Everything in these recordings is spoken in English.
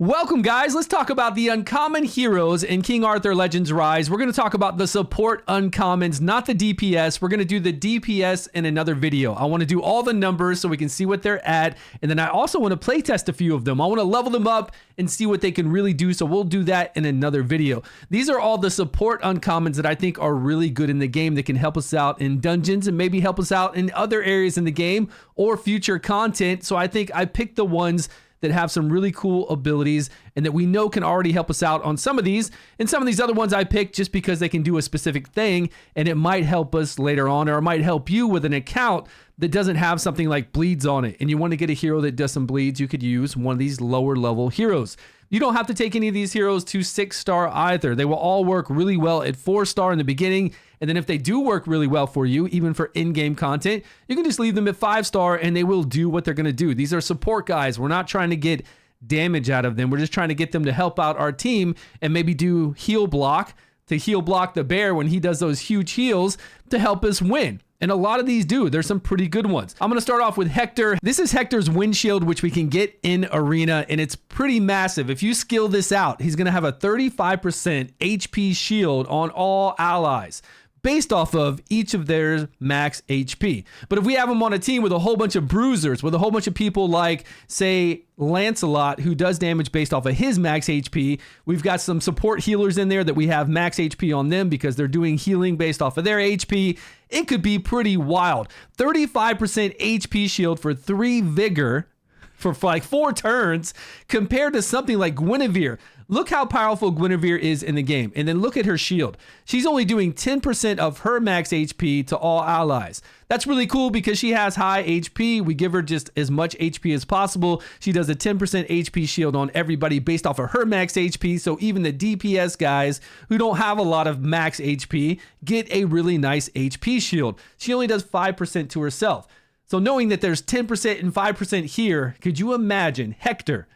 Welcome, guys. Let's talk about the uncommon heroes in King Arthur Legends Rise. We're going to talk about the support uncommons, not the DPS. We're going to do the DPS in another video. I want to do all the numbers so we can see what they're at. And then I also want to playtest a few of them. I want to level them up and see what they can really do. So we'll do that in another video. These are all the support uncommons that I think are really good in the game that can help us out in dungeons and maybe help us out in other areas in the game or future content. So I think I picked the ones that have some really cool abilities and that we know can already help us out on some of these. And some of these other ones I picked just because they can do a specific thing and it might help us later on, or it might help you with an account that doesn't have something like bleeds on it and you want to get a hero that does some bleeds. You could use one of these lower level heroes. You don't have to take any of these heroes to 6-star either. They will all work really well at 4-star in the beginning. And then if they do work really well for you, even for in-game content, you can just leave them at 5-star and they will do what they're going to do. These are support guys. We're not trying to get damage out of them. We're just trying to get them to help out our team and maybe do heal block to heal block the bear when he does those huge heals to help us win. And a lot of these do. There's some pretty good ones. I'm going to start off with Hector. This is Hector's windshield, which we can get in arena, and it's pretty massive. If you skill this out, he's going to have a 35% HP shield on all allies, based off of each of their max HP. But if we have him on a team with a whole bunch of bruisers, with a whole bunch of people like, say, Lancelot, who does damage based off of his max HP, we've got some support healers in there that we have max HP on them because they're doing healing based off of their HP. It could be pretty wild. 35% HP shield for 3 vigor for like 4 turns compared to something like Guinevere. Look how powerful Guinevere is in the game. And then look at her shield. She's only doing 10% of her max HP to all allies. That's really cool because she has high HP. We give her just as much HP as possible. She does a 10% HP shield on everybody based off of her max HP. So even the DPS guys who don't have a lot of max HP get a really nice HP shield. She only does 5% to herself. So knowing that there's 10% and 5% here, could you imagine Hector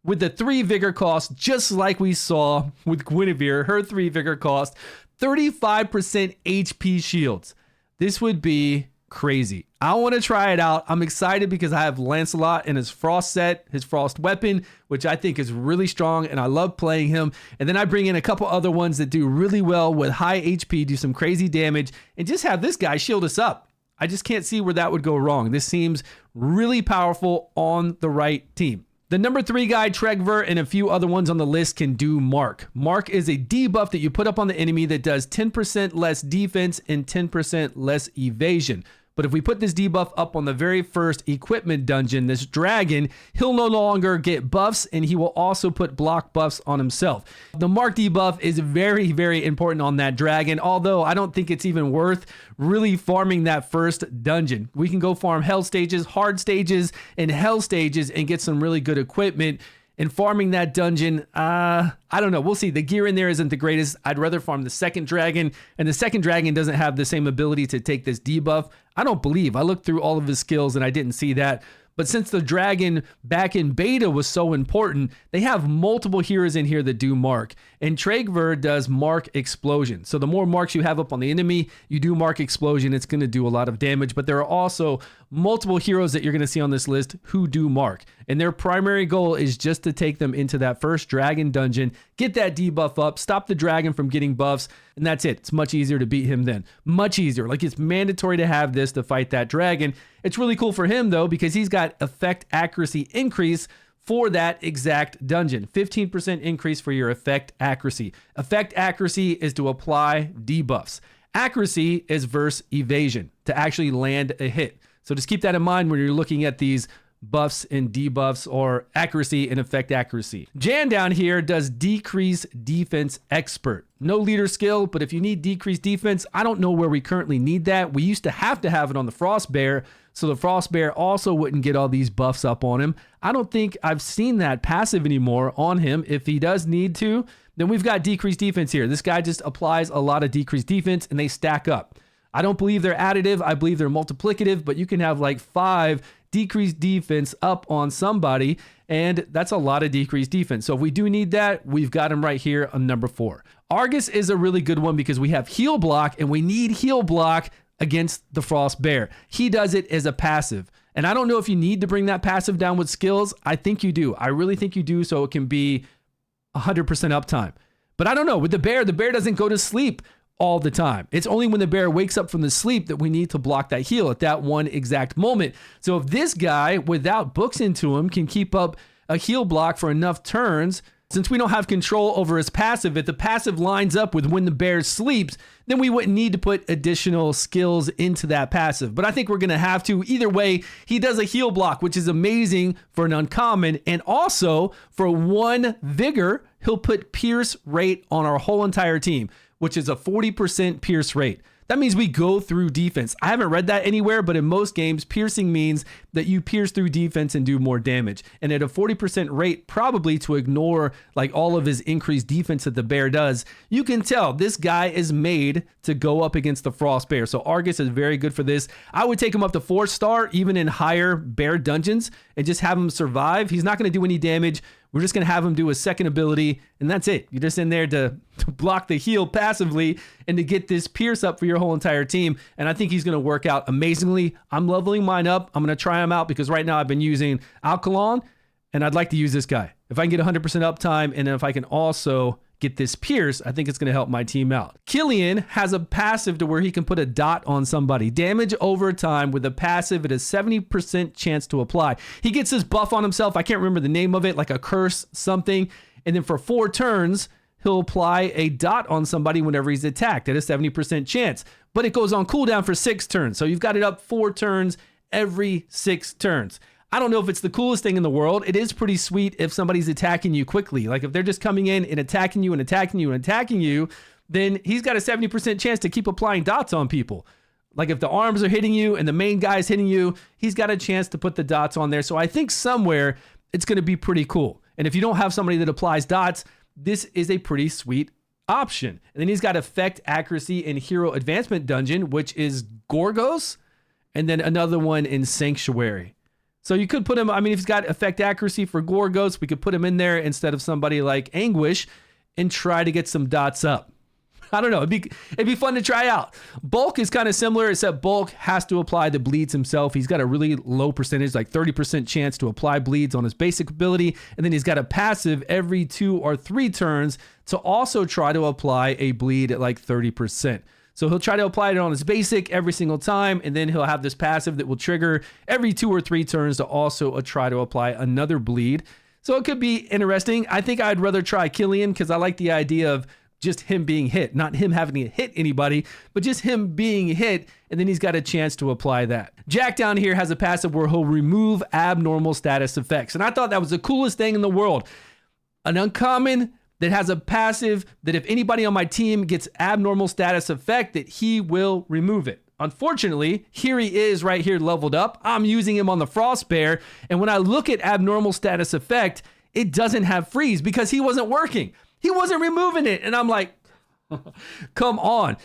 with the 3 vigor cost, just like we saw with Guinevere, her 3 vigor cost, 35% HP shields. This would be crazy. I want to try it out. I'm excited because I have Lancelot in his frost set, his frost weapon, which I think is really strong and I love playing him. And then I bring in a couple other ones that do really well with high HP, do some crazy damage, and just have this guy shield us up. I just can't see where that would go wrong. This seems really powerful on the right team. The number 3 guy, Tregver, and a few other ones on the list can do Mark. Mark is a debuff that you put up on the enemy that does 10% less defense and 10% less evasion. But if we put this debuff up on the very first equipment dungeon, this dragon, he'll no longer get buffs and he will also put block buffs on himself. The Mark debuff is very, very important on that dragon, although I don't think it's even worth really farming that first dungeon. We can go farm hell stages, hard stages, and hell stages and get some really good equipment. And farming that dungeon, I don't know. We'll see. The gear in there isn't the greatest. I'd rather farm the second dragon, and the second dragon doesn't have the same ability to take this debuff. I don't believe. I looked through all of his skills and I didn't see that. But since the dragon back in beta was so important, they have multiple heroes in here that do Mark. And Tregver does Mark Explosion. So the more marks you have up on the enemy, you do Mark Explosion, it's going to do a lot of damage. But there are also multiple heroes that you're going to see on this list who do Mark. And their primary goal is just to take them into that first dragon dungeon, get that debuff up, stop the dragon from getting buffs, and that's it. It's much easier to beat him then. Much easier. Like, it's mandatory to have this to fight that dragon. It's really cool for him, though, because he's got effect accuracy increase for that exact dungeon. 15% increase for your effect accuracy. Effect accuracy is to apply debuffs. Accuracy is versus evasion, to actually land a hit. So just keep that in mind when you're looking at these buffs and debuffs, or accuracy and effect accuracy. Jan down here does decrease defense expert. No leader skill, but if you need decreased defense, I don't know where we currently need that. We used to have it on the Frost Bear, so the Frost Bear also wouldn't get all these buffs up on him. I don't think I've seen that passive anymore on him. If he does need to, then we've got decreased defense here. This guy just applies a lot of decreased defense and they stack up. I don't believe they're additive. I believe they're multiplicative, but you can have like 5 decreased defense up on somebody, and that's a lot of decreased defense. So if we do need that, we've got him right here on number 4. Argus is a really good one because we have heal block and we need heal block against the Frost Bear. He does it as a passive. And I don't know if you need to bring that passive down with skills. I think you do. I really think you do, so it can be 100% uptime. But I don't know. With the bear doesn't go to sleep all the time. It's only when the bear wakes up from the sleep that we need to block that heal at that one exact moment. So if this guy, without books into him, can keep up a heal block for enough turns, since we don't have control over his passive, if the passive lines up with when the bear sleeps, then we wouldn't need to put additional skills into that passive. But I think we're going to have to. Either way, he does a heal block, which is amazing for an uncommon. And also, for 1 vigor, he'll put pierce rate on our whole entire team, which is a 40% pierce rate. That means we go through defense. I haven't read that anywhere, but in most games, piercing means that you pierce through defense and do more damage. And at a 40% rate, probably to ignore like all of his increased defense that the bear does, you can tell this guy is made to go up against the Frost Bear. So Argus is very good for this. I would take him up to 4-star, even in higher bear dungeons, and just have him survive. He's not going to do any damage. We're just going to have him do a second ability, and that's it. You're just in there to block the heal passively and to get this pierce up for your whole entire team, and I think he's going to work out amazingly. I'm leveling mine up. I'm going to try him out because right now I've been using Alkalon, and I'd like to use this guy. If I can get 100% uptime, and if I can also get this pierce, I think it's going to help my team out. Killian has a passive to where he can put a dot on somebody. Damage over time with a passive at a 70% chance to apply. He gets this buff on himself. I can't remember the name of it, like a curse something. And then for 4 turns, he'll apply a dot on somebody whenever he's attacked at a 70% chance. But it goes on cooldown for 6 turns. So you've got it up 4 turns every 6 turns. I don't know if it's the coolest thing in the world. It is pretty sweet if somebody's attacking you quickly. Like if they're just coming in and attacking you and attacking you and attacking you, then he's got a 70% chance to keep applying dots on people. Like if the arms are hitting you and the main guy is hitting you, he's got a chance to put the dots on there. So I think somewhere it's going to be pretty cool. And if you don't have somebody that applies dots, this is a pretty sweet option. And then he's got effect, accuracy, and hero advancement dungeon, which is Gorgos, and then another one in Sanctuary. So you could put him, I mean, if he's got effect accuracy for Gorgos, we could put him in there instead of somebody like Anguish and try to get some dots up. I don't know. It'd be fun to try out. Bulk is kind of similar, except Bulk has to apply the bleeds himself. He's got a really low percentage, like 30% chance to apply bleeds on his basic ability. And then he's got a passive every 2 or 3 turns to also try to apply a bleed at like 30%. So he'll try to apply it on his basic every single time, and then he'll have this passive that will trigger every 2 or 3 turns to also try to apply another bleed. So it could be interesting. I think I'd rather try Killian because I like the idea of just him being hit, not him having to hit anybody, but just him being hit, and then he's got a chance to apply that. Jack down here has a passive where he'll remove abnormal status effects, and I thought that was the coolest thing in the world. An uncommon that has a passive that if anybody on my team gets abnormal status effect, that he will remove it. Unfortunately, here he is right here leveled up. I'm using him on the Frost Bear, and when I look at abnormal status effect, it doesn't have freeze because he wasn't working. He wasn't removing it, and I'm like, come on.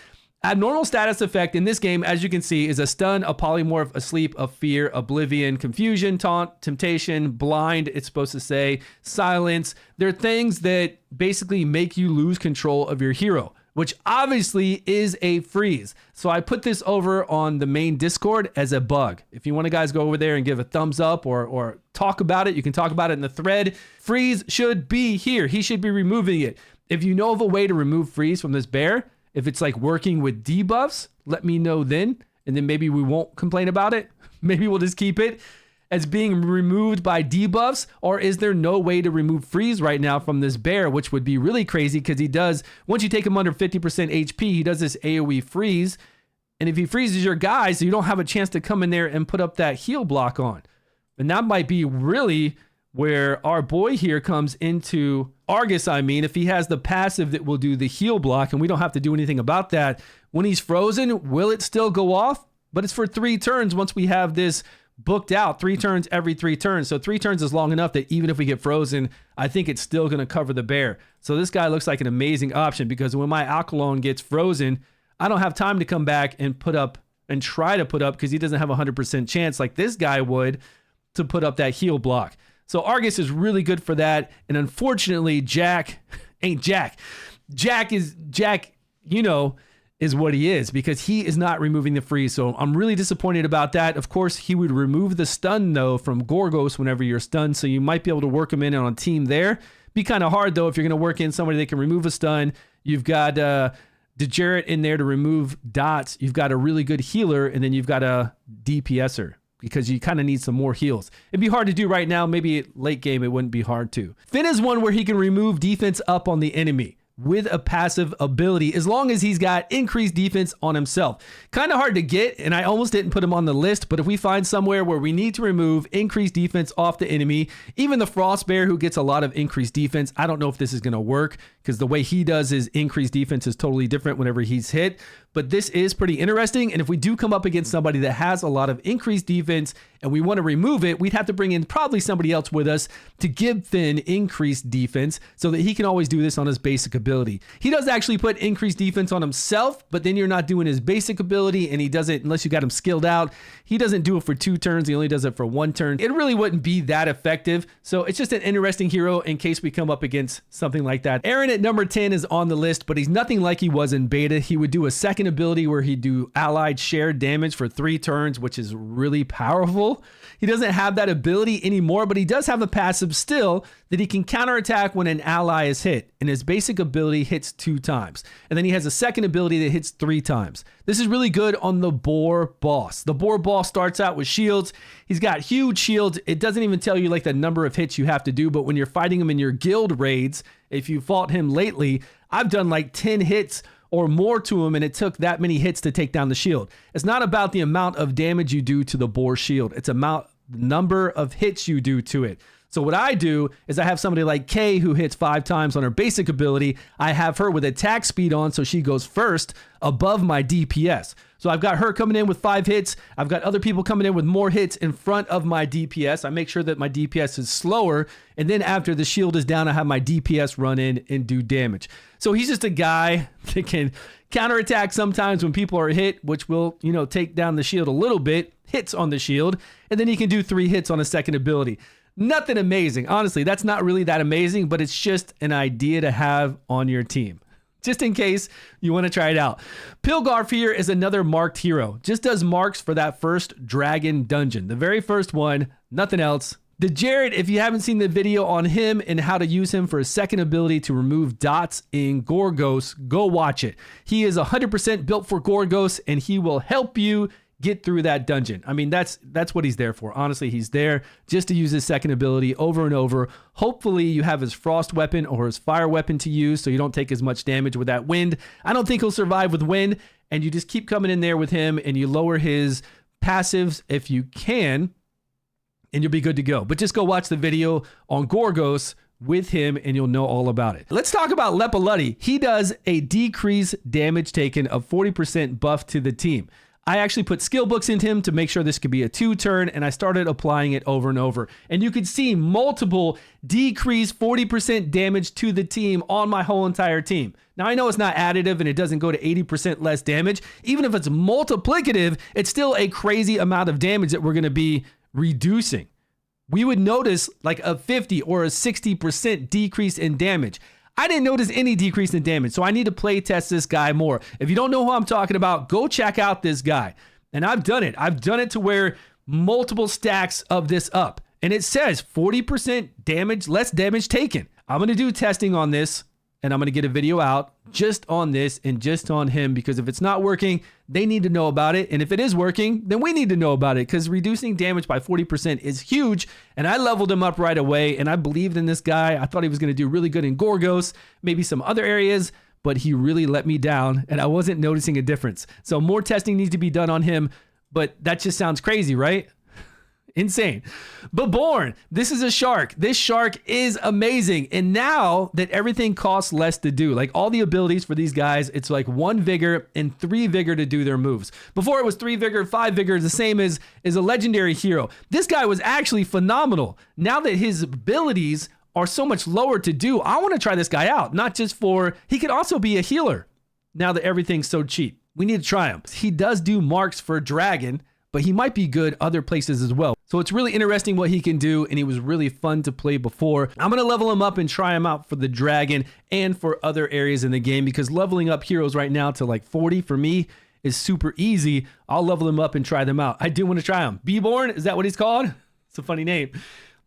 Abnormal status effect in this game, as you can see, is a stun, a polymorph, a sleep, a fear, oblivion, confusion, taunt, temptation, blind, it's supposed to say, silence. They're things that basically make you lose control of your hero, which obviously is a freeze. So I put this over on the main Discord as a bug. If you want to guys go over there and give a thumbs up or talk about it, you can talk about it in the thread. Freeze should be here. He should be removing it. If you know of a way to remove freeze from this bear, if it's like working with debuffs, let me know then, and then maybe we won't complain about it. Maybe we'll just keep it as being removed by debuffs, or is there no way to remove freeze right now from this bear, which would be really crazy because he does, once you take him under 50% HP, he does this AoE freeze, and if he freezes your guys, so you don't have a chance to come in there and put up that heal block on. And that might be really where our boy here comes into Argus. I mean, if he has the passive that will do the heal block and we don't have to do anything about that, when he's frozen, will it still go off? But it's for 3 turns once we have this booked out, 3 turns every 3 turns. So 3 turns is long enough that even if we get frozen, I think it's still going to cover the bear. So this guy looks like an amazing option because when my Alkalon gets frozen, I don't have time to come back and put up and try to put up because he doesn't have a 100% chance like this guy would to put up that heal block. So Argus is really good for that. And unfortunately, Jack ain't Jack. Jack, you know, is what he is, because he is not removing the freeze. So I'm really disappointed about that. Of course, he would remove the stun though from Gorgos whenever you're stunned. So you might be able to work him in on a team there. Be kind of hard though if you're going to work in somebody that can remove a stun. You've got Jared in there to remove dots. You've got a really good healer, and then you've got a DPSer, because you kind of need some more heals. It'd be hard to do right now. Maybe late game, it wouldn't be hard to. Finn is one where he can remove defense up on the enemy with a passive ability, as long as he's got increased defense on himself. Kind of hard to get, and I almost didn't put him on the list, but if we find somewhere where we need to remove increased defense off the enemy, even the Frost Bear, who gets a lot of increased defense, I don't know if this is going to work, because the way he does his increased defense is totally different whenever he's hit. But this is pretty interesting, and if we do come up against somebody that has a lot of increased defense and we want to remove it, we'd have to bring in probably somebody else with us to give Finn increased defense so that he can always do this on his basic ability. He does actually put increased defense on himself, but then you're not doing his basic ability, and he does it unless you got him skilled out. He doesn't do it for 2 turns. He only does it for 1 turn. It really wouldn't be that effective. So it's just an interesting hero in case we come up against something like that. Aaron at number 10 is on the list, but he's nothing like he was in beta. He would do a second ability where he'd do allied shared damage for 3 turns, which is really powerful. He doesn't have that ability anymore, but he does have a passive still that he can counterattack when an ally is hit, and his basic ability hits 2 times. And then he has a second ability that hits 3 times. This is really good on the Boar boss. The Boar boss starts out with shields. He's got huge shields. It doesn't even tell you like the number of hits you have to do, but when you're fighting him in your guild raids, if you fought him lately, I've done like 10 hits or more to him, and it took that many hits to take down the shield. It's not about the amount of damage you do to the Boar shield. It's about the number of hits you do to it. So what I do is I have somebody like Kay who hits 5 times on her basic ability. I have her with attack speed on, so she goes first above my DPS. So I've got her coming in with 5 hits. I've got other people coming in with more hits in front of my DPS. I make sure that my DPS is slower. And then after the shield is down, I have my DPS run in and do damage. So he's just a guy that can counterattack sometimes when people are hit, which will, take down the shield a little bit, hits on the shield. And then he can do 3 hits on a second ability. Nothing amazing. Honestly, that's not really that amazing, but it's just an idea to have on your team, just in case you want to try it out. Pilgraph here is another marked hero. Just does marks for that first dragon dungeon. The very first one, nothing else. The Jared, if you haven't seen the video on him and how to use him for a second ability to remove dots in Gorgos, go watch it. He is 100% built for Gorgos, and he will help you get through that dungeon. I mean, that's what he's there for. Honestly, he's there just to use his second ability over and over. Hopefully you have his frost weapon or his fire weapon to use so you don't take as much damage with that wind. I don't think he'll survive with wind, and you just keep coming in there with him and you lower his passives if you can, and you'll be good to go. But just go watch the video on Gorgos with him and you'll know all about it. Let's talk about Lepa Luddy. He does a decreased damage taken of 40% buff to the team. I actually put skill books into him to make sure this could be a 2-turn, and I started applying it over and over. And you could see multiple decreased 40% damage to the team on my whole entire team. Now, I know it's not additive and it doesn't go to 80% less damage. Even if it's multiplicative, it's still a crazy amount of damage that we're going to be reducing. We would notice like a 50 or a 60% decrease in damage. I didn't notice any decrease in damage, so I need to play test this guy more. If you don't know who I'm talking about, go check out this guy. And I've done it. I've done it to where multiple stacks of this up. And it says 40% damage, less damage taken. I'm going to do testing on this, and I'm going to get a video out just on this and just on him, because if it's not working, they need to know about it. And if it is working, then we need to know about it, because reducing damage by 40% is huge. And I leveled him up right away, and I believed in this guy. I thought he was going to do really good in Gorgos, maybe some other areas, but he really let me down, and I wasn't noticing a difference. So more testing needs to be done on him, but that just sounds crazy, right? Insane. But Born, this is a shark. This shark is amazing. And now that everything costs less to do, like all the abilities for these guys, it's like 1 vigor and 3 vigor to do their moves. Before it was 3 vigor, 5 vigor, the same as a legendary hero. This guy was actually phenomenal. Now that his abilities are so much lower to do, I want to try this guy out. Not just for, he could also be a healer now that everything's so cheap. We need to try him. He does do marks for dragon, but he might be good other places as well. So it's really interesting what he can do, and he was really fun to play before. I'm going to level him up and try him out for the dragon and for other areas in the game, because leveling up heroes right now to like 40 for me is super easy. I'll level them up and try them out. I do want to try him. Beborn, is that what he's called? It's a funny name.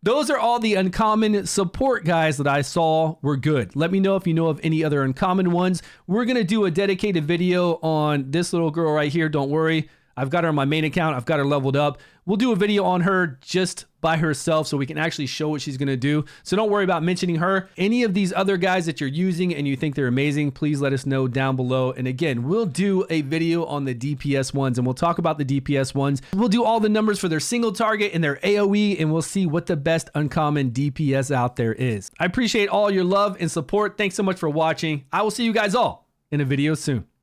Those are all the uncommon support guys that I saw were good. Let me know if you know of any other uncommon ones. We're going to do a dedicated video on this little girl right here. Don't worry. I've got her on my main account. I've got her leveled up. We'll do a video on her just by herself so we can actually show what she's going to do. So don't worry about mentioning her. Any of these other guys that you're using and you think they're amazing, please let us know down below. And again, we'll do a video on the DPS ones, and we'll talk about the DPS ones. We'll do all the numbers for their single target and their AoE, and we'll see what the best uncommon DPS out there is. I appreciate all your love and support. Thanks so much for watching. I will see you guys all in a video soon.